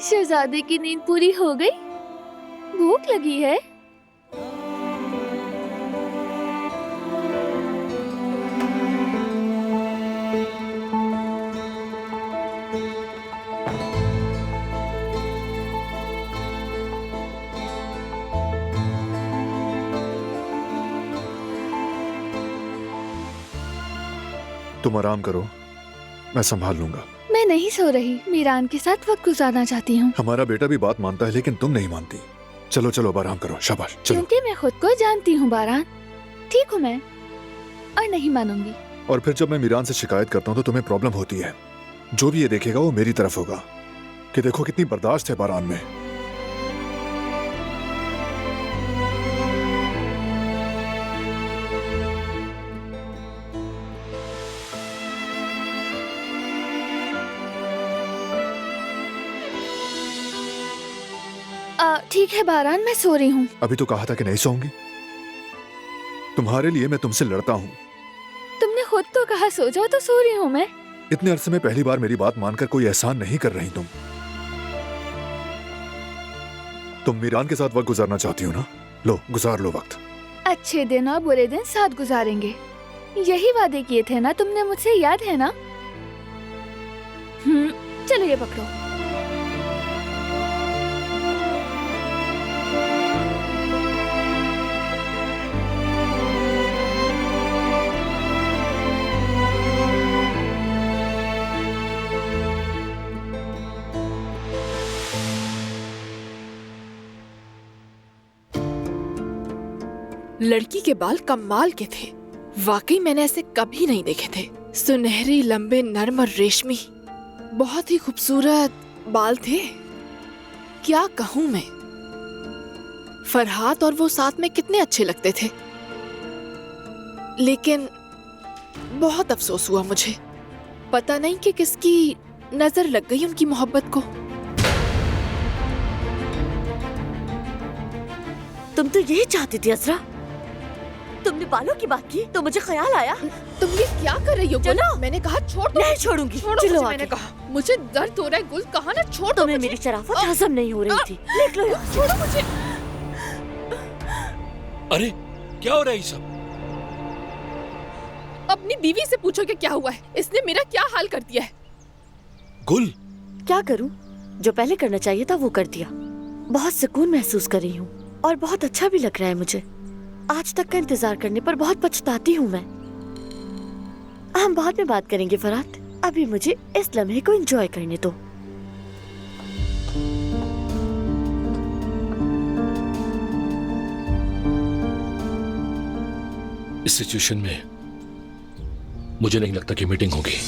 शहजादे की नींद पूरी हो गई? भूख लगी है। तुम आराम करो, मैं संभाल लूंगा। मैं नहीं सो रही, मीरान के साथ वक्त गुजारना चाहती हूँ। हमारा बेटा भी बात मानता है, लेकिन तुम नहीं मानती। चलो चलो अब आराम करो, शाबाश चलो। क्योंकि मैं खुद को जानती हूँ बारान, ठीक हूँ मैं, और नहीं मानूंगी। और फिर जब मैं मीरान से शिकायत करता हूँ तो तुम्हें प्रॉब्लम होती है। जो भी ये देखेगा वो मेरी तरफ होगा कि देखो कितनी बर्दाश्त है बारान में। ठीक है बारान, मैं सो रही हूँ। अभी तो कहा था कि नहीं सोऊंगी। तुम्हारे लिए मैं तुमसे लड़ता हूँ। तुमने खुद तो कहा सो जाओ, तो सो रही हूँ मैं। इतने अरसे में पहली बार मेरी बात मानकर कोई एहसान नहीं कर रही तुम मीरान के साथ वक्त गुजारना चाहती हो ना? लो गुजार लो वक्त। अच्छे दिन और बुरे दिन साथ गुजारेंगे, यही वादे किए थे ना तुमने मुझसे, याद है ना? चलो ये पकड़ो। लड़की के बाल कमाल के थे, वाकई मैंने ऐसे कभी नहीं देखे थे। सुनहरी, लंबे, नर्म और रेशमी, बहुत ही खूबसूरत बाल थे। क्या कहूं मैं, फरहाद और वो साथ में कितने अच्छे लगते थे। लेकिन बहुत अफसोस हुआ मुझे, पता नहीं कि किसकी नजर लग गई उनकी मोहब्बत को। तुम तो यही चाहती थी असरा। तुमने बालों की बात की तो मुझे ख्याल आया। तुम ये क्या कर रही हो गुल? चलो। मैंने कहा छोड़ दो। नहीं छोड़ूंगी। छोड़ो चलो मुझे, आगे। मैंने कहा मुझे दर्द हो रहा है गुल, कहा ना छोड़ दो तुम्हें मुझे। मेरी शराफत हजम नहीं हो रही थी। निकलो यहाँ से। छोड़ो मुझे। अरे क्या हो रहा है ये सब? अपनी बीवी से पूछो कि क्या हुआ है, इसने मेरा क्या हाल कर दिया है। गुल, क्या करूं? जो पहले करना चाहिए था वो कर दिया। बहुत सुकून महसूस कर रही हूँ और बहुत अच्छा भी लग रहा है मुझे। आज तक का इंतजार करने पर बहुत पछताती हूँ मैं। हम बाद में बात करेंगे फरहाद, अभी मुझे इस लम्हे को एंजॉय करने दो। इस सिचुएशन में मुझे नहीं लगता कि मीटिंग होगी।